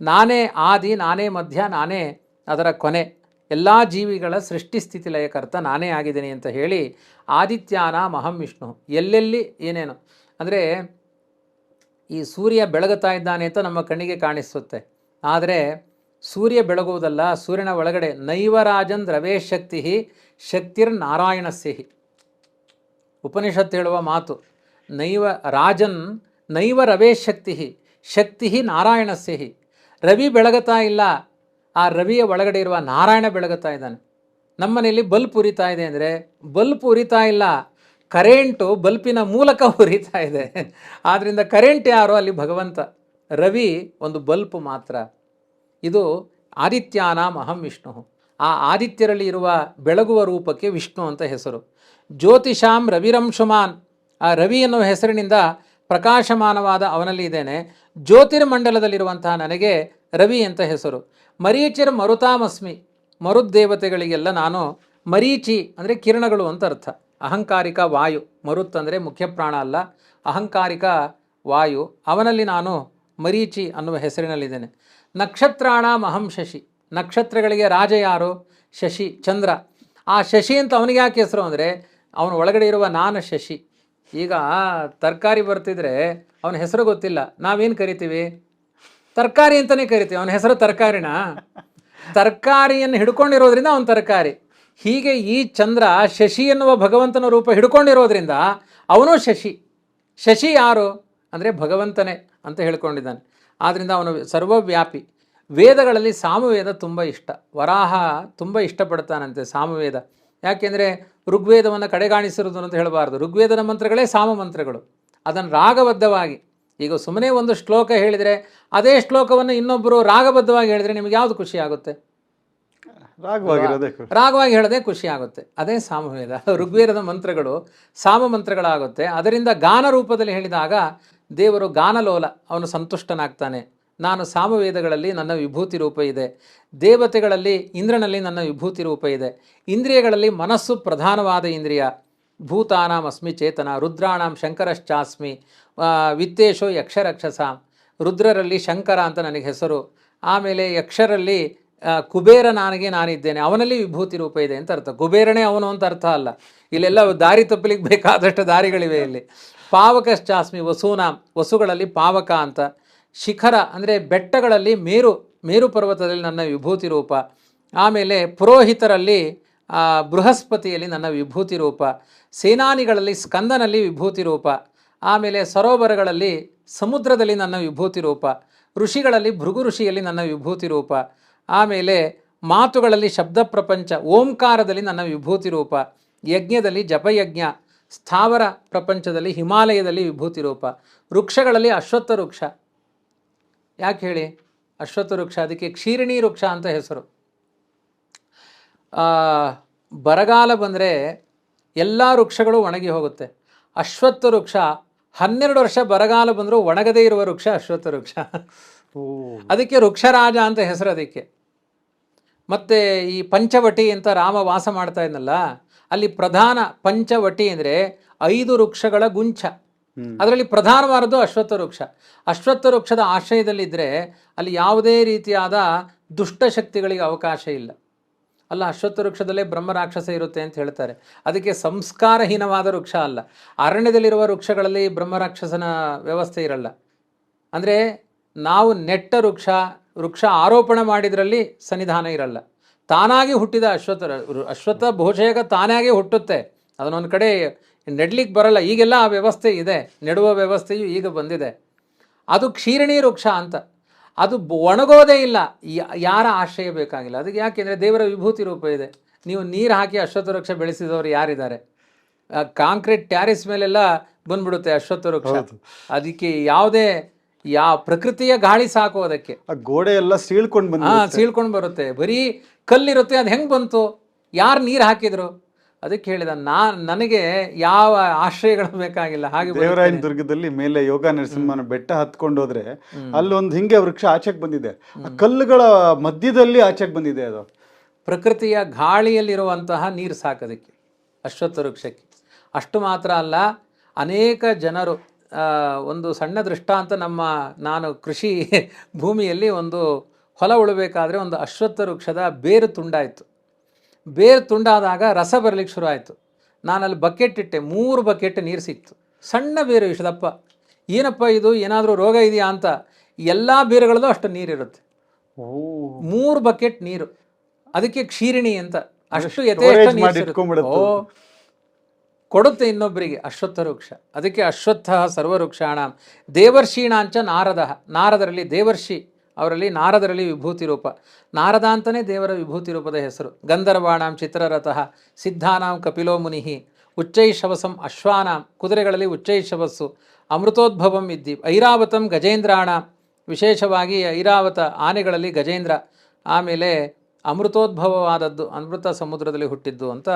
ನಾನೇ ಆದಿ, ನಾನೇ ಮಧ್ಯ, ನಾನೇ ಅದರ ಕೊನೆ, ಎಲ್ಲ ಜೀವಿಗಳ ಸೃಷ್ಟಿ ಸ್ಥಿತಿ ಲಯಕರ್ತ ನಾನೇ ಆಗಿದ್ದೀನಿ ಅಂತ ಹೇಳಿ ಆದಿತ್ಯಾನ ಮಹಂ ವಿಷ್ಣು. ಎಲ್ಲೆಲ್ಲಿ ಏನೇನು ಅಂದರೆ ಈ ಸೂರ್ಯ ಬೆಳಗುತ್ತಾ ಇದ್ದಾನೆ ಅಂತ ನಮ್ಮ ಕಣ್ಣಿಗೆ ಕಾಣಿಸುತ್ತೆ. ಆದರೆ ಸೂರ್ಯ ಬೆಳಗುವುದಲ್ಲ, ಸೂರ್ಯನ ಒಳಗಡೆ ನೈವರಾಜನ್ ರವೇಶ್ ಶಕ್ತಿ ಶಕ್ತಿರ್ ನಾರಾಯಣಸ್ಯಹಿ. ಉಪನಿಷತ್ತು ಹೇಳುವ ಮಾತು, ನೈವ ರಾಜನ್ ನೈವ ರವೇಶ್ ಶಕ್ತಿ ಶಕ್ತಿ ನಾರಾಯಣಸ್ಯ ಹಿ. ರವಿ ಬೆಳಗುತ್ತಾ ಇಲ್ಲ, ಆ ರವಿಯ ಒಳಗಡೆ ಇರುವ ನಾರಾಯಣ ಬೆಳಗುತ್ತಾ ಇದ್ದಾನೆ. ನಮ್ಮನೆಯಲ್ಲಿ ಬಲ್ಪ್ ಉರಿತಾ ಇದೆ ಅಂದರೆ ಬಲ್ಪ್ ಉರಿತಾ ಇಲ್ಲ, ಕರೆಂಟು ಬಲ್ಪಿನ ಮೂಲಕ ಉರಿತಾ ಇದೆ. ಆದ್ದರಿಂದ ಕರೆಂಟ್ ಯಾರು? ಅಲ್ಲಿ ಭಗವಂತ. ರವಿ ಒಂದು ಬಲ್ಪ್ ಮಾತ್ರ. ಇದು ಆದಿತ್ಯಾನಾಂ ಅಹಂ ವಿಷ್ಣು. ಆ ಆದಿತ್ಯರಲ್ಲಿ ಇರುವ ಬೆಳಗುವ ರೂಪಕ್ಕೆ ವಿಷ್ಣು ಅಂತ ಹೆಸರು. ಜ್ಯೋತಿಷಾಂ ರವಿರಂಶುಮಾನ್. ಆ ರವಿ ಎನ್ನುವ ಹೆಸರಿನಿಂದ ಪ್ರಕಾಶಮಾನವಾದ ಅವನಲ್ಲಿ ಇದ್ದೇನೆ. ಜ್ಯೋತಿರ್ಮಂಡಲದಲ್ಲಿರುವಂತಹ ನನಗೆ ರವಿ ಅಂತ ಹೆಸರು. ಮರೀಚಿರ್ ಮರುತಾಮಸ್ಮಿ. ಮರುದ್ದೇವತೆಗಳಿಗೆಲ್ಲ ನಾನು ಮರೀಚಿ ಅಂದರೆ ಕಿರಣಗಳು ಅಂತ ಅರ್ಥ. ಅಹಂಕಾರಿಕ ವಾಯು. ಮರುತ್ ಅಂದರೆ ಮುಖ್ಯ ಪ್ರಾಣ ಅಲ್ಲ, ಅಹಂಕಾರಿಕ ವಾಯು. ಅವನಲ್ಲಿ ನಾನು ಮರೀಚಿ ಅನ್ನುವ ಹೆಸರಿನಲ್ಲಿದ್ದೇನೆ. ನಕ್ಷತ್ರಾಣಾಂ ಅಹಂ ಶಶಿ. ನಕ್ಷತ್ರಗಳಿಗೆ ರಾಜ ಯಾರು? ಶಶಿ, ಚಂದ್ರ. ಆ ಶಶಿ ಅಂತ ಅವನಿಗೆ ಯಾಕೆ ಹೆಸರು ಅಂದರೆ ಅವನ ಒಳಗಡೆ ಇರುವ ನಾನು ಶಶಿ. ಈಗ ತರಕಾರಿ ಬರ್ತಿದ್ರೆ ಅವನ ಹೆಸರು ಗೊತ್ತಿಲ್ಲ, ನಾವೇನು ಕರಿತೀವಿ? ತರಕಾರಿ ಅಂತಲೇ ಕರಿತೀವಿ. ಅವನ ಹೆಸರು ತರಕಾರಿನ? ತರಕಾರಿಯನ್ನು ಹಿಡ್ಕೊಂಡಿರೋದ್ರಿಂದ ಅವನ ತರಕಾರಿ. ಹೀಗೆ ಈ ಚಂದ್ರ ಶಶಿ ಎನ್ನುವ ಭಗವಂತನ ರೂಪ ಹಿಡ್ಕೊಂಡಿರೋದ್ರಿಂದ ಅವನು ಶಶಿ. ಶಶಿ ಯಾರು ಅಂದರೆ ಭಗವಂತನೇ ಅಂತ ಹೇಳ್ಕೊಂಡಿದ್ದಾನೆ. ಆದ್ದರಿಂದ ಅವನು ಸರ್ವವ್ಯಾಪಿ. ವೇದಗಳಲ್ಲಿ ಸಾಮವೇದ ತುಂಬ ಇಷ್ಟ. ವರಾಹ ತುಂಬ ಇಷ್ಟಪಡ್ತಾನಂತೆ ಸಾಮವೇದ. ಯಾಕೆಂದರೆ ಋಗ್ವೇದವನ್ನು ಕಡೆಗಾಣಿಸಿರೋದು ಅಂತ ಹೇಳಬಾರ್ದು. ಋಗ್ವೇದದ ಮಂತ್ರಗಳೇ ಸಾಮ ಮಂತ್ರಗಳು. ಅದನ್ನು ರಾಗಬದ್ಧವಾಗಿ, ಈಗ ಸುಮ್ಮನೆ ಒಂದು ಶ್ಲೋಕ ಹೇಳಿದರೆ ಅದೇ ಶ್ಲೋಕವನ್ನು ಇನ್ನೊಬ್ಬರು ರಾಗಬದ್ಧವಾಗಿ ಹೇಳಿದರೆ ನಿಮಗೆ ಯಾವುದು ಖುಷಿ ಆಗುತ್ತೆ? ರಾಗವಾಗಿ ಹೇಳೋದೇ ಖುಷಿ ಆಗುತ್ತೆ. ಅದೇ ಸಾಮವೇದ. ಋಗ್ವೇದದ ಮಂತ್ರಗಳು ಸಾಮ ಮಂತ್ರಗಳಾಗುತ್ತೆ. ಅದರಿಂದ ಗಾನ ರೂಪದಲ್ಲಿ ಹೇಳಿದಾಗ ದೇವರು ಗಾನಲೋಲ, ಅವನು ಸಂತುಷ್ಟನಾಗ್ತಾನೆ. ನಾನು ಸಾಮವೇದಗಳಲ್ಲಿ ನನ್ನ ವಿಭೂತಿ ರೂಪ ಇದೆ. ದೇವತೆಗಳಲ್ಲಿ ಇಂದ್ರನಲ್ಲಿ ನನ್ನ ವಿಭೂತಿ ರೂಪ ಇದೆ. ಇಂದ್ರಿಯಗಳಲ್ಲಿ ಮನಸ್ಸು ಪ್ರಧಾನವಾದ ಇಂದ್ರಿಯ. ಭೂತಾನಾಂ ಅಸ್ಮಿ ಚೇತನ. ರುದ್ರಾಣಾಂ ಶಂಕರಶ್ಚಾಸ್ಮಿ. ವಿತ್ತೇಶೋ ಯಕ್ಷರಕ್ಷಸಾಂ. ರುದ್ರರಲ್ಲಿ ಶಂಕರ ಅಂತ ನನಗೆ ಹೆಸರು. ಆಮೇಲೆ ಯಕ್ಷರಲ್ಲಿ ಕುಬೇರ ನಾನಿದ್ದೇನೆ, ಅವನಲ್ಲಿ ವಿಭೂತಿ ರೂಪ ಇದೆ ಅಂತ ಅರ್ಥ. ಕುಬೇರನೇ ಅವನು ಅಂತ ಅರ್ಥ ಅಲ್ಲ. ಇಲ್ಲೆಲ್ಲ ದಾರಿ ತಪ್ಪಲಿಕ್ಕೆ ಬೇಕಾದಷ್ಟು ದಾರಿಗಳಿವೆ ಇಲ್ಲಿ. ಪಾವಕಶ್ಚಾಸ್ಮಿ ವಸೂನಾಂ. ವಸುಗಳಲ್ಲಿ ಪಾವಕ ಅಂತ. ಶಿಖರ ಅಂದರೆ ಬೆಟ್ಟಗಳಲ್ಲಿ ಮೇರು ಪರ್ವತದಲ್ಲಿ ನನ್ನ ವಿಭೂತಿ ರೂಪ. ಆಮೇಲೆ ಪುರೋಹಿತರಲ್ಲಿ ಬೃಹಸ್ಪತಿಯಲ್ಲಿ ನನ್ನ ವಿಭೂತಿ ರೂಪ. ಸೇನಾನಿಗಳಲ್ಲಿ ಸ್ಕಂದನಲ್ಲಿ ವಿಭೂತಿ ರೂಪ. ಆಮೇಲೆ ಸರೋವರಗಳಲ್ಲಿ ಸಮುದ್ರದಲ್ಲಿ ನನ್ನ ವಿಭೂತಿ ರೂಪ. ಋಷಿಗಳಲ್ಲಿ ಭೃಗು ಋಷಿಯಲ್ಲಿ ನನ್ನ ವಿಭೂತಿ ರೂಪ. ಆಮೇಲೆ ಮಾತುಗಳಲ್ಲಿ ಶಬ್ದ ಪ್ರಪಂಚ ಓಂಕಾರದಲ್ಲಿ ನನ್ನ ವಿಭೂತಿ ರೂಪ. ಯಜ್ಞದಲ್ಲಿ ಜಪಯಜ್ಞ. ಸ್ಥಾವರ ಪ್ರಪಂಚದಲ್ಲಿ ಹಿಮಾಲಯದಲ್ಲಿ ವಿಭೂತಿ ರೂಪ. ವೃಕ್ಷಗಳಲ್ಲಿ ಅಶ್ವತ್ಥ ವೃಕ್ಷ. ಯಾಕೆ ಹೇಳಿ ಅಶ್ವತ್ಥ ವೃಕ್ಷ? ಅದಕ್ಕೆ ಕ್ಷೀರಿಣಿ ವೃಕ್ಷ ಅಂತ ಹೆಸರು. ಬರಗಾಲ ಬಂದರೆ ಎಲ್ಲ ವೃಕ್ಷಗಳು ಒಣಗಿ ಹೋಗುತ್ತೆ. ಅಶ್ವತ್ಥ ವೃಕ್ಷ 12 ವರ್ಷ ಬರಗಾಲ ಬಂದರೂ ಒಣಗದೇ ಇರುವ ವೃಕ್ಷ ಅಶ್ವತ್ಥ ವೃಕ್ಷ. ಅದಕ್ಕೆ ವೃಕ್ಷರಾಜ ಅಂತ ಹೆಸರು ಅದಕ್ಕೆ. ಮತ್ತು ಈ ಪಂಚವಟಿ ಅಂತ ರಾಮ ವಾಸ ಮಾಡ್ತಾ ಇದ್ನಲ್ಲ, ಅಲ್ಲಿ ಪ್ರಧಾನ ಪಂಚವಟಿ ಅಂದರೆ 5 ವೃಕ್ಷಗಳ ಗುಂಚ. ಅದರಲ್ಲಿ ಪ್ರಧಾನವಾದದ್ದು ಅಶ್ವತ್ಥ ವೃಕ್ಷ. ಅಶ್ವತ್ಥ ವೃಕ್ಷದ ಆಶ್ರಯದಲ್ಲಿದ್ದರೆ ಅಲ್ಲಿ ಯಾವುದೇ ರೀತಿಯಾದ ದುಷ್ಟಶಕ್ತಿಗಳಿಗೆ ಅವಕಾಶ ಇಲ್ಲ. ಅಲ್ಲ, ಅಶ್ವತ್ಥ ವೃಕ್ಷದಲ್ಲೇ ಬ್ರಹ್ಮ ರಾಕ್ಷಸ ಇರುತ್ತೆ ಅಂತ ಹೇಳ್ತಾರೆ. ಅದಕ್ಕೆ ಸಂಸ್ಕಾರಹೀನವಾದ ವೃಕ್ಷ ಅಲ್ಲ. ಅರಣ್ಯದಲ್ಲಿರುವ ವೃಕ್ಷಗಳಲ್ಲಿ ಬ್ರಹ್ಮ ರಾಕ್ಷಸನ ವ್ಯವಸ್ಥೆ ಇರಲ್ಲ. ಅಂದರೆ ನಾವು ನೆಟ್ಟ ವೃಕ್ಷ ಆರೋಪಣ ಮಾಡಿದ್ರಲ್ಲಿ ಸನ್ನಿಧಾನ ಇರಲ್ಲ. ತಾನಾಗಿ ಹುಟ್ಟಿದ ಅಶ್ವತ್ಥ ಬಹುಶಃ ತಾನಾಗೆ ಹುಟ್ಟುತ್ತೆ. ಅದನ್ನೊಂದು ಕಡೆ ನೆಡ್ಲಿಕ್ಕೆ ಬರಲ್ಲ. ಈಗೆಲ್ಲ ಆ ವ್ಯವಸ್ಥೆ ಇದೆ, ನೆಡುವ ವ್ಯವಸ್ಥೆಯು ಈಗ ಬಂದಿದೆ. ಅದು ಕ್ಷೀರಿಣಿ ವೃಕ್ಷ ಅಂತ. ಅದು ಒಣಗೋದೇ ಇಲ್ಲ, ಯಾರ ಆಶ್ರಯ ಬೇಕಾಗಿಲ್ಲ ಅದಕ್ಕೆ. ಯಾಕೆಂದರೆ ದೇವರ ವಿಭೂತಿ ರೂಪ ಇದೆ. ನೀವು ನೀರು ಹಾಕಿ ಅಶ್ವತ್ಥ ವೃಕ್ಷ ಬೆಳೆಸಿದವರು ಯಾರಿದ್ದಾರೆ? ಕಾಂಕ್ರೀಟ್ ಟ್ಯಾರಿಸ್ ಮೇಲೆಲ್ಲ ಬಂದ್ಬಿಡುತ್ತೆ ಅಶ್ವತ್ಥ ವೃಕ್ಷ. ಅದಕ್ಕೆ ಯಾವುದೇ ಪ್ರಕೃತಿಯ ಗಾಳಿ ಸಾಕು ಅದಕ್ಕೆ. ಗೋಡೆ ಎಲ್ಲ ಸೀಳ್ಕೊಂಡು ಬರುತ್ತೆ. ಬರೀ ಕಲ್ಲಿರುತ್ತೆ. ಅದು ಹೆಂಗೆ ಬಂತು? ಯಾರು ನೀರು ಹಾಕಿದ್ರು? ಅದಕ್ಕೆ ಹೇಳಿದ ನನಗೆ ಯಾವ ಆಶ್ರಯಗಳು ಬೇಕಾಗಿಲ್ಲ. ಹಾಗೆ ದೇವರಾಯನ ದುರ್ಗದಲ್ಲಿ ಮೇಲೆ ಯೋಗ ನರಸಿಂಹನ ಬೆಟ್ಟ ಹತ್ಕೊಂಡು ಹೋದ್ರೆ ಅಲ್ಲೊಂದು ಹಿಂಗೆ ವೃಕ್ಷ ಆಚೆಗೆ ಬಂದಿದೆ. ಆ ಕಲ್ಲುಗಳ ಮಧ್ಯದಲ್ಲಿ ಆಚೆಗೆ ಬಂದಿದೆ. ಅದು ಪ್ರಕೃತಿಯ ಗಾಳಿಯಲ್ಲಿರುವಂತಹ ನೀರು ಸಾಕೋದಕ್ಕೆ ಅಶ್ವತ್ಥ ವೃಕ್ಷಕ್ಕೆ. ಅಷ್ಟು ಮಾತ್ರ ಅಲ್ಲ, ಅನೇಕ ಜನರು ಒಂದು ಸಣ್ಣ ದೃಷ್ಟಾಂತ. ನಾನು ಕೃಷಿ ಭೂಮಿಯಲ್ಲಿ ಒಂದು ಹೊಲ ಉಳಬೇಕಾದ್ರೆ ಒಂದು ಅಶ್ವತ್ಥ ವೃಕ್ಷದ ಬೇರು ತುಂಡಾಯಿತು. ಬೇರು ತುಂಡಾದಾಗ ರಸ ಬರಲಿಕ್ಕೆ ಶುರು ಆಯಿತು. ನಾನಲ್ಲಿ ಬಕೆಟ್ ಇಟ್ಟೆ, 3 ಬಕೆಟ್ ನೀರು ಸಿಕ್ತು. ಸಣ್ಣ ಬೇರು ಇಷ್ಟದಪ್ಪ. ಏನಪ್ಪ ಇದು, ಏನಾದರೂ ರೋಗ ಇದೆಯಾ ಅಂತ. ಎಲ್ಲ ಬೇರುಗಳಲ್ಲೂ ಅಷ್ಟು ನೀರಿರುತ್ತೆ. 3 ಬಕೆಟ್ ನೀರು. ಅದಕ್ಕೆ ಕ್ಷೀರಿಣಿ ಅಂತ. ಅಷ್ಟು ಯಥೇಷ್ಟ ನೀರು. ಕೊಡುತ್ತೆ ಇನ್ನೊಬ್ಬರಿಗೆ. ಅಶ್ವತ್ಥ ವೃಕ್ಷ, ಅದಕ್ಕೆ ಅಶ್ವತ್ಥ ಸರ್ವವೃಕ್ಷಾಣ. ದೇವರ್ಷೀಣಾಂಚ ನಾರದ, ನಾರದರಲ್ಲಿ ದೇವರ್ಷಿ, ಅವರಲ್ಲಿ ನಾರದರಲ್ಲಿ ವಿಭೂತಿ ರೂಪ. ನಾರದ ಅಂತಲೇ ದೇವರ ವಿಭೂತಿ ರೂಪದ ಹೆಸರು. ಗಂಧರ್ವಾಣಾಂ ಚಿತ್ರರಥಃ, ಸಿದ್ಧಾನಾಂ ಕಪಿಲೋ ಮುನಿಹಿ, ಉಚ್ಚೈಶವಸಂ ಅಶ್ವಾನಾಂ, ಕುದುರೆಗಳಲ್ಲಿ ಉಚ್ಚೈಶವಸ್ಸು, ಅಮೃತೋದ್ಭವಂ ಇದ್ದಿ, ಐರಾವತಂ ಗಜೇಂದ್ರಾಣ, ವಿಶೇಷವಾಗಿ ಐರಾವತ ಆನೆಗಳಲ್ಲಿ ಗಜೇಂದ್ರ, ಆಮೇಲೆ ಅಮೃತೋದ್ಭವವಾದದ್ದು, ಅಮೃತ ಸಮುದ್ರದಲ್ಲಿ ಹುಟ್ಟಿದ್ದು ಅಂತ.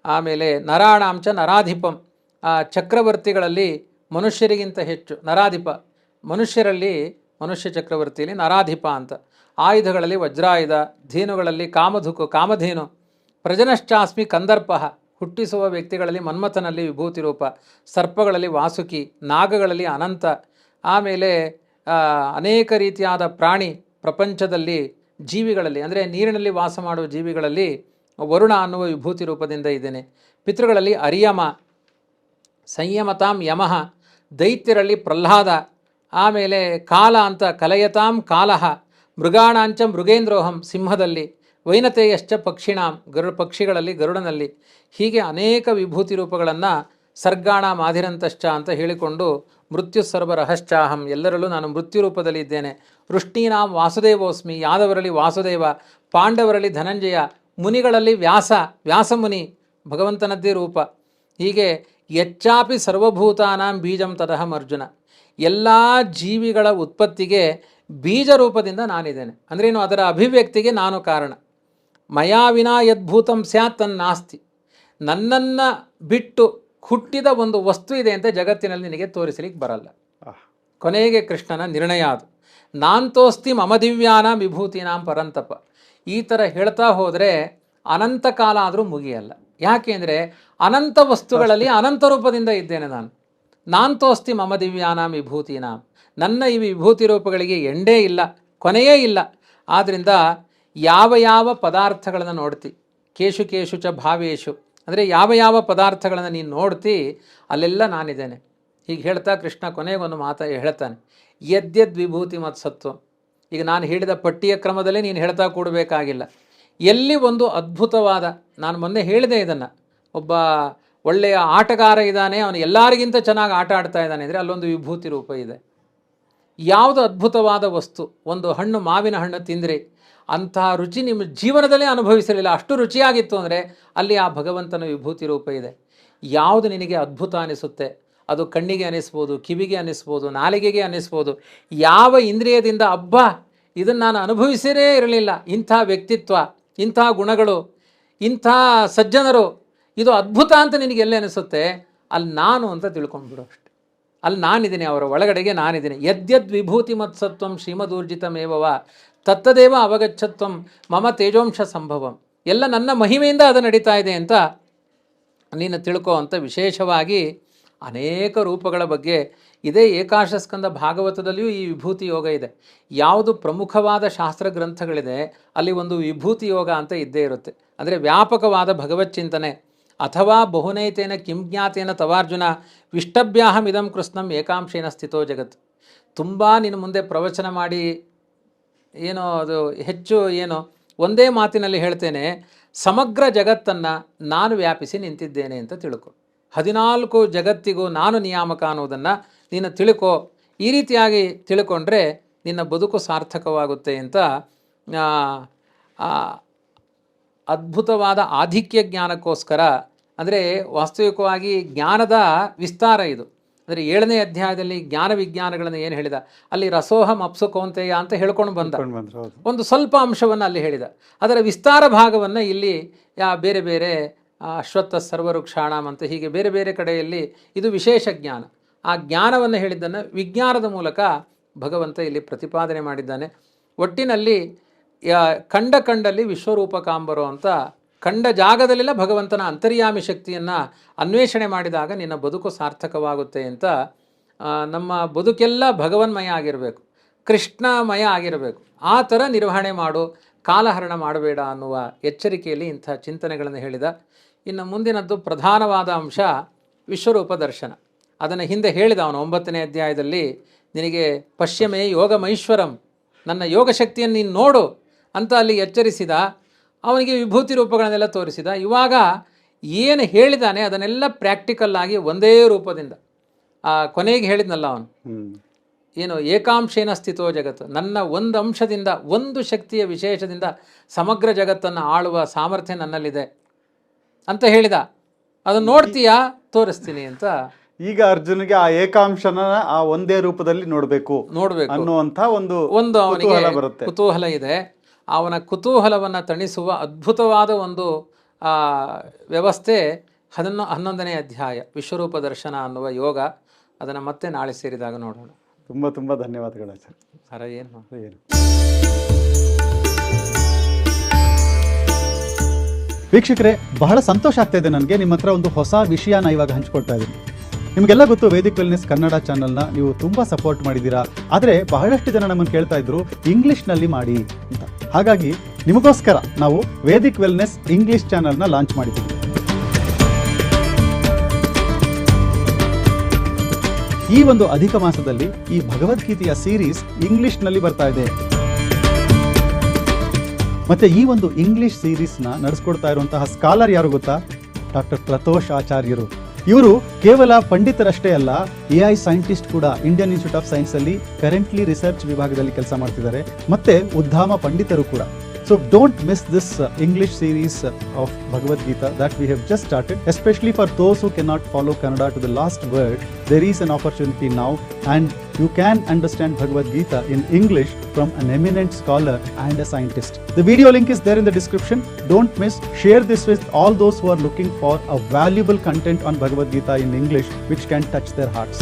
ಆಮೇಲೆ ನರಾಣಾಂಚ ನರಾಧಿಪಂ, ಆ ಚಕ್ರವರ್ತಿಗಳಲ್ಲಿ ಮನುಷ್ಯರಿಗಿಂತ ಹೆಚ್ಚು ನರಾಧಿಪ, ಮನುಷ್ಯರಲ್ಲಿ ಮನುಷ್ಯ ಚಕ್ರವರ್ತಿಯಲ್ಲಿ ನರಾಧಿಪ ಅಂತ. ಆಯುಧಗಳಲ್ಲಿ ವಜ್ರಾಯುಧ, ಧೇನುಗಳಲ್ಲಿ ಕಾಮಧೇನು, ಪ್ರಜನಶ್ಚಾಸ್ಮಿ ಕಂದರ್ಪ, ಹುಟ್ಟಿಸುವ ವ್ಯಕ್ತಿಗಳಲ್ಲಿ ಮನ್ಮಥನಲ್ಲಿ ವಿಭೂತಿ ರೂಪ, ಸರ್ಪಗಳಲ್ಲಿ ವಾಸುಕಿ, ನಾಗಗಳಲ್ಲಿ ಅನಂತ, ಆಮೇಲೆ ಅನೇಕ ರೀತಿಯಾದ ಪ್ರಾಣಿ ಪ್ರಪಂಚದಲ್ಲಿ ಜೀವಿಗಳಲ್ಲಿ, ಅಂದರೆ ನೀರಿನಲ್ಲಿ ವಾಸ ಮಾಡುವ ಜೀವಿಗಳಲ್ಲಿ ವರುಣ ಅನ್ನುವ ವಿಭೂತಿ ರೂಪದಿಂದ ಇದ್ದೇನೆ. ಪಿತೃಗಳಲ್ಲಿ ಅರಿಯಮ, ಸಂಯಮತಾಂ ಯಮಃ, ದೈತ್ಯರಲ್ಲಿ ಪ್ರಹ್ಲಾದ, ಆಮೇಲೆ ಕಾಲ ಅಂತ ಕಲಯತಾಂ ಕಾಲಃ, ಮೃಗಾಣಾಂಚ ಮೃಗೇಂದ್ರೋಹಂ, ಸಿಂಹದಲ್ಲಿ, ವೈನತೇಯಶ್ಚ ಪಕ್ಷಿಣಾಂ, ಪಕ್ಷಿಗಳಲ್ಲಿ ಗರುಡನಲ್ಲಿ. ಹೀಗೆ ಅನೇಕ ವಿಭೂತಿ ರೂಪಗಳನ್ನು ಸರ್ಗಾಣ ಮಾಧಿರಂತಶ್ಚ ಅಂತ ಹೇಳಿಕೊಂಡು ಮೃತ್ಯು ಸರ್ವರಹಶ್ಚಾಹಂ, ಎಲ್ಲರಲ್ಲೂ ನಾನು ಮೃತ್ಯು ರೂಪದಲ್ಲಿ ಇದ್ದೇನೆ. ವೃಷ್ಣೀನಾಂ ವಾಸುದೇವೋಸ್ಮಿ, ಯಾದವರಲ್ಲಿ ವಾಸುದೇವ, ಪಾಂಡವರಲ್ಲಿ ಧನಂಜಯ, ಮುನಿಗಳಲ್ಲಿ ವ್ಯಾಸಮುನಿ, ಭಗವಂತನದ್ದೇ ರೂಪ. ಹೀಗೆ ಯಚ್ಚಾಪಿ ಸರ್ವಭೂತಾನಾಂ ಬೀಜಂ ತದಹಂ ಅರ್ಜುನ, ಎಲ್ಲ ಜೀವಿಗಳ ಉತ್ಪತ್ತಿಗೆ ಬೀಜ ರೂಪದಿಂದ ನಾನಿದ್ದೇನೆ. ಅಂದ್ರೇನು? ಅದರ ಅಭಿವ್ಯಕ್ತಿಗೆ ನಾನು ಕಾರಣ. ಮಯಾ ವಿನಾ ಯದ್ಭೂತಂ ಸ್ಯಾತ್ ತನ್ನಾಸ್ತಿ, ನನ್ನನ್ನು ಬಿಟ್ಟು ಹುಟ್ಟಿದ ಒಂದು ವಸ್ತು ಇದೆ ಅಂತ ಜಗತ್ತಿನಲ್ಲಿ ನಿನಗೆ ತೋರಿಸಲಿಕ್ಕೆ ಬರಲ್ಲ. ಕೊನೆಗೆ ಕೃಷ್ಣನ ನಿರ್ಣಯ ಅದು. ನಾಂತೋಸ್ತಿ ಮಮ ದಿವ್ಯಾನ ವಿಭೂತಿನಾಂ ಪರಂತಪ. ಈ ಥರ ಹೇಳ್ತಾ ಹೋದರೆ ಅನಂತ ಕಾಲ ಆದರೂ ಮುಗಿಯಲ್ಲ. ಯಾಕೆಂದರೆ ಅನಂತ ವಸ್ತುಗಳಲ್ಲಿ ಅನಂತ ರೂಪದಿಂದ ಇದ್ದೇನೆ ನಾನು. ನಾಂತೋಸ್ತಿ ಮಮ ದಿವ್ಯಾನಾಂ ವಿಭೂತಿನಾಂ, ನನ್ನ ಈ ವಿಭೂತಿ ರೂಪಗಳಿಗೆ ಎಂಡೇ ಇಲ್ಲ, ಕೊನೆಯೇ ಇಲ್ಲ. ಆದ್ದರಿಂದ ಯಾವ ಯಾವ ಪದಾರ್ಥಗಳನ್ನು ನೋಡ್ತಿ, ಕೇಶು ಕೇಶು ಚ ಭಾವೇಶು, ಅಂದರೆ ಯಾವ ಯಾವ ಪದಾರ್ಥಗಳನ್ನು ನೀನು ನೋಡ್ತಿ ಅಲ್ಲೆಲ್ಲ ನಾನಿದ್ದೇನೆ. ಹೀಗೆ ಹೇಳ್ತಾ ಕೃಷ್ಣ ಕೊನೆಗೊಂದು ಹೇಳ್ತಾನೆ, ಯದ್ಯದ್ ವಿಭೂತಿ ಮತ್ಸತ್ವ. ಈಗ ನಾನು ಹೇಳಿದ ಪಟ್ಟಿಯ ಕ್ರಮದಲ್ಲೇ ನೀನು ಹೇಳ್ತಾ ಕೂಡಬೇಕಾಗಿಲ್ಲ. ಎಲ್ಲಿ ಒಂದು ಅದ್ಭುತವಾದ, ನಾನು ಮೊನ್ನೆ ಹೇಳಿದೆ ಇದನ್ನು, ಒಬ್ಬ ಒಳ್ಳೆಯ ಆಟಗಾರ ಇದ್ದಾನೆ, ಅವನು ಎಲ್ಲರಿಗಿಂತ ಚೆನ್ನಾಗಿ ಆಟ ಆಡ್ತಾ ಇದ್ದಾನೆ ಅಂದರೆ ಅಲ್ಲೊಂದು ವಿಭೂತಿ ರೂಪ ಇದೆ. ಯಾವುದು ಅದ್ಭುತವಾದ ವಸ್ತು, ಒಂದು ಹಣ್ಣು, ಮಾವಿನ ಹಣ್ಣು ತಿಂದ್ರಿ, ಅಂತಹ ರುಚಿ ನಿಮ್ಮ ಜೀವನದಲ್ಲೇ ಅನುಭವಿಸಿರಲಿಲ್ಲ, ಅಷ್ಟು ರುಚಿಯಾಗಿತ್ತು ಅಂದರೆ ಅಲ್ಲಿ ಆ ಭಗವಂತನ ವಿಭೂತಿ ರೂಪ ಇದೆ. ಯಾವುದು ನಿನಗೆ ಅದ್ಭುತ ಅನಿಸುತ್ತೆ, ಅದು ಕಣ್ಣಿಗೆ ಅನಿಸ್ಬೋದು, ಕಿವಿಗೆ ಅನಿಸ್ಬೋದು, ನಾಲಿಗೆಗೆ ಅನಿಸ್ಬೋದು, ಯಾವ ಇಂದ್ರಿಯದಿಂದ ಅಬ್ಬಾ ಇದನ್ನು ನಾನು ಅನುಭವಿಸಿರೇ ಇರಲಿಲ್ಲ, ಇಂಥ ವ್ಯಕ್ತಿತ್ವ, ಇಂಥ ಗುಣಗಳು, ಇಂಥ ಸಜ್ಜನರು, ಇದು ಅದ್ಭುತ ಅಂತ ನಿನಗೆ ಎಲ್ಲೇ ಅನಿಸುತ್ತೆ, ಅಲ್ಲಿ ನಾನು ಅಂತ ತಿಳ್ಕೊಂಡ್ಬಿಡು ಅಷ್ಟೆ. ಅಲ್ಲಿ ನಾನಿದ್ದೀನಿ, ಅವರ ಒಳಗಡೆಗೆ ನಾನಿದ್ದೀನಿ. ಯದ್ಯದ್ ವಿಭೂತಿ ಮತ್ಸತ್ವಂ ಶ್ರೀಮದೂರ್ಜಿತಮೇವವ ತತ್ತದೇವ ಅವಗಚ್ಚತ್ವಂ ಮಮ ತೇಜೋಂಶ ಸಂಭವಂ. ಎಲ್ಲ ನನ್ನ ಮಹಿಮೆಯಿಂದ ಅದು ನಡೀತಾ ಇದೆ ಅಂತ ನೀನು ತಿಳ್ಕೋ ಅಂತ ವಿಶೇಷವಾಗಿ ಅನೇಕ ರೂಪಗಳ ಬಗ್ಗೆ ಇದೇ ಏಕಾಶಸ್ಕಂದ ಭಾಗವತದಲ್ಲಿಯೂ ಈ ವಿಭೂತಿ ಯೋಗ ಇದೆ. ಯಾವುದು ಪ್ರಮುಖವಾದ ಶಾಸ್ತ್ರ ಗ್ರಂಥಗಳಿದೆ ಅಲ್ಲಿ ಒಂದು ವಿಭೂತಿ ಯೋಗ ಅಂತ ಇದ್ದೇ ಇರುತ್ತೆ. ಅಂದರೆ ವ್ಯಾಪಕವಾದ ಭಗವತ್ ಚಿಂತನೆ. ಅಥವಾ ಬಹುನೈತೇನ ಕಿಂಜ್ಞಾತೇನ ತವಾರ್ಜುನ ವಿಷ್ಟಭ್ಯಾಹಂ ಇದಂ ಕೃಷ್ಣಂ ಏಕಾಂಶೇನ ಸ್ಥಿತೋ ಜಗತ್. ತುಂಬ ನಿನ್ನ ಮುಂದೆ ಪ್ರವಚನ ಮಾಡಿ ಏನೋ ಅದು ಹೆಚ್ಚು ಏನೋ ಒಂದೇ ಮಾತಿನಲ್ಲಿ ಹೇಳ್ತೇನೆ, ಸಮಗ್ರ ಜಗತ್ತನ್ನು ನಾನು ವ್ಯಾಪಿಸಿ ನಿಂತಿದ್ದೇನೆ ಅಂತ ತಿಳ್ಕೊ. 14 ಜಗತ್ತಿಗೂ ನಾನು ನಿಯಾಮಕ ಅನ್ನೋದನ್ನು ನೀನು ತಿಳ್ಕೊ. ಈ ರೀತಿಯಾಗಿ ತಿಳ್ಕೊಂಡ್ರೆ ನಿನ್ನ ಬದುಕು ಸಾರ್ಥಕವಾಗುತ್ತೆ ಅಂತ ಅದ್ಭುತವಾದ ಆಧಿಕ್ಯ ಜ್ಞಾನಕ್ಕೋಸ್ಕರ, ಅಂದರೆ ವಾಸ್ತವಿಕವಾಗಿ ಜ್ಞಾನದ ವಿಸ್ತಾರ ಇದು. ಅಂದರೆ 7ನೇ ಅಧ್ಯಾಯದಲ್ಲಿ ಜ್ಞಾನ ವಿಜ್ಞಾನಗಳನ್ನು ಏನು ಹೇಳಿದ, ಅಲ್ಲಿ ರಸೋಹಂ ಅಪ್ಸು ಕೌಂತೆಯ ಅಂತ ಹೇಳ್ಕೊಂಡು ಬಂದ ಒಂದು ಸ್ವಲ್ಪ ಅಂಶವನ್ನು ಅಲ್ಲಿ ಹೇಳಿದ. ಅದರ ವಿಸ್ತಾರ ಭಾಗವನ್ನು ಇಲ್ಲಿ ಬೇರೆ ಬೇರೆ ಅಶ್ವತ್ಥ ಸರ್ವವೃಕ್ಷಾಣಂ ಅಂತ ಹೀಗೆ ಬೇರೆ ಬೇರೆ ಕಡೆಯಲ್ಲಿ ಇದು ವಿಶೇಷ ಜ್ಞಾನ. ಆ ಜ್ಞಾನವನ್ನು ಹೇಳಿದ್ದನ್ನು ವಿಜ್ಞಾನದ ಮೂಲಕ ಭಗವಂತ ಇಲ್ಲಿ ಪ್ರತಿಪಾದನೆ ಮಾಡಿದ್ದಾನೆ. ಒಟ್ಟಿನಲ್ಲಿ ಕಂಡಲ್ಲಿ ವಿಶ್ವರೂಪ ಕಾಂಬರೋ ಅಂತ, ಕಂಡ ಜಾಗದಲ್ಲೆಲ್ಲ ಭಗವಂತನ ಅಂತರ್ಯಾಮಿ ಶಕ್ತಿಯನ್ನು ಅನ್ವೇಷಣೆ ಮಾಡಿದಾಗ ನಿನ್ನ ಬದುಕು ಸಾರ್ಥಕವಾಗುತ್ತೆ ಅಂತ. ನಮ್ಮ ಬದುಕೆಲ್ಲ ಭಗವನ್ಮಯ ಆಗಿರಬೇಕು, ಕೃಷ್ಣಮಯ ಆಗಿರಬೇಕು. ಆ ಥರ ನಿರ್ವಹಣೆ ಮಾಡು, ಕಾಲಹರಣ ಮಾಡಬೇಡ ಅನ್ನುವ ಎಚ್ಚರಿಕೆಯಲ್ಲಿ ಇಂಥ ಚಿಂತನೆಗಳನ್ನು ಹೇಳಿದ. ಇನ್ನು ಮುಂದಿನದ್ದು ಪ್ರಧಾನವಾದ ಅಂಶ ವಿಶ್ವರೂಪ ದರ್ಶನ. ಅದನ್ನು ಹಿಂದೆ ಹೇಳಿದ ಅವನು 9ನೇ ಅಧ್ಯಾಯದಲ್ಲಿ, ನಿನಗೆ ಪಶ್ಯಮೇ ಯೋಗಮೈಶ್ವರಂ, ನನ್ನ ಯೋಗಶಕ್ತಿಯನ್ನು ನೀನು ನೋಡು ಅಂತ ಅಲ್ಲಿ ಎಚ್ಚರಿಸಿದ. ಅವನಿಗೆ ವಿಭೂತಿ ರೂಪಗಳನ್ನೆಲ್ಲ ತೋರಿಸಿದ. ಇವಾಗ ಏನು ಹೇಳಿದಾನೆ ಅದನ್ನೆಲ್ಲ ಪ್ರಾಕ್ಟಿಕಲ್ ಆಗಿ ಒಂದೇ ರೂಪದಿಂದ ಕೊನೆಗೆ ಹೇಳಿದ್ನಲ್ಲ ಅವನು, ಏನು ಏಕಾಂಶೇನ ಸ್ಥಿತೋ ಜಗತ್ತು, ನನ್ನ ಒಂದು ಅಂಶದಿಂದ ಒಂದು ಶಕ್ತಿಯ ವಿಶೇಷದಿಂದ ಸಮಗ್ರ ಜಗತ್ತನ್ನು ಆಳುವ ಸಾಮರ್ಥ್ಯ ನನ್ನಲ್ಲಿದೆ ಅಂತ ಹೇಳಿದ. ಅದನ್ನು ನೋಡ್ತೀಯಾ, ತೋರಿಸ್ತೀನಿ ಅಂತ. ಈಗ ಅರ್ಜುನಿಗೆ ಆ ಏಕಾಂಶನ ಆ ಒಂದೇ ರೂಪದಲ್ಲಿ ನೋಡಬೇಕು ಅನ್ನುವಂಥ ಒಂದು ಅವನಿಗೆ ಬರುತ್ತೆ, ಕುತೂಹಲ ಇದೆ. ಅವನ ಕುತೂಹಲವನ್ನು ತಣಿಸುವ ಅದ್ಭುತವಾದ ಒಂದು ವ್ಯವಸ್ಥೆ 11ನೇ ಅಧ್ಯಾಯ ವಿಶ್ವರೂಪ ದರ್ಶನ ಅನ್ನುವ ಯೋಗ. ಅದನ್ನು ಮತ್ತೆ ನಾಳೆ ಸೇರಿದಾಗ ನೋಡೋಣ. ತುಂಬ ತುಂಬ ಧನ್ಯವಾದಗಳು ಸರ್. ಸರ ಏನು ವೀಕ್ಷಕರೇ, ಬಹಳ ಸಂತೋಷ ಆಗ್ತಾ ಇದೆ ನನಗೆ. ನಿಮ್ಮ ಹತ್ರ ಒಂದು ಹೊಸ ವಿಷಯನ ಇವಾಗ ಹಂಚ್ಕೊಳ್ತಾ ಇದ್ದೀನಿ. ನಿಮಗೆಲ್ಲ ಗೊತ್ತು, ವೇದಿಕ್ ವೆಲ್ನೆಸ್ ಕನ್ನಡ ಚಾನಲ್ನ ನೀವು ತುಂಬ ಸಪೋರ್ಟ್ ಮಾಡಿದ್ದೀರಾ. ಆದರೆ ಬಹಳಷ್ಟು ಜನ ನಮ್ಮನ್ನು ಕೇಳ್ತಾ ಇದ್ರು ಇಂಗ್ಲೀಷ್ನಲ್ಲಿ ಮಾಡಿ ಅಂತ. ಹಾಗಾಗಿ ನಿಮಗೋಸ್ಕರ ನಾವು ವೇದಿಕ್ ವೆಲ್ನೆಸ್ ಇಂಗ್ಲೀಷ್ ಚಾನಲ್ನ ಲಾಂಚ್ ಮಾಡಿದ್ದೀವಿ. ಈ ಒಂದು ಅಧಿಕ ಮಾಸದಲ್ಲಿ ಈ ಭಗವದ್ಗೀತೆಯ ಸೀರೀಸ್ ಇಂಗ್ಲಿಷ್ನಲ್ಲಿ ಬರ್ತಾ ಇದೆ. ಮತ್ತೆ ಈ ಒಂದು ಇಂಗ್ಲಿಷ್ ಸೀರೀಸ್ನ ನಡೆಸ್ಕೊಡ್ತಾ ಇರುವಂತಹ ಸ್ಕಾಲರ್ ಯಾರು ಗೊತ್ತಾ? ಡಾಕ್ಟರ್ ಪ್ರತೋಷ್ ಆಚಾರ್ಯರು. ಇವರು ಕೇವಲ ಪಂಡಿತರಷ್ಟೇ ಅಲ್ಲ, AI ಸೈಂಟಿಸ್ಟ್ ಕೂಡ. ಇಂಡಿಯನ್ ಇನ್ಸ್ಟಿಟ್ಯೂಟ್ ಆಫ್ ಸೈನ್ಸ್ ಅಲ್ಲಿ ಕರೆಂಟ್ಲಿ ರಿಸರ್ಚ್ ವಿಭಾಗದಲ್ಲಿ ಕೆಲಸ ಮಾಡ್ತಿದ್ದಾರೆ. ಮತ್ತೆ ಉದ್ಧಾಮ ಪಂಡಿತರು ಕೂಡ. So don't miss this English series of Bhagavad Gita that we have just started. Especially for those who cannot follow Kannada to the last word, there is an opportunity now, and you can understand Bhagavad Gita in English from an eminent scholar and a scientist. The video link is there in the description. Don't miss. Share this with all those who are looking for a valuable content on Bhagavad Gita in English which can touch their hearts.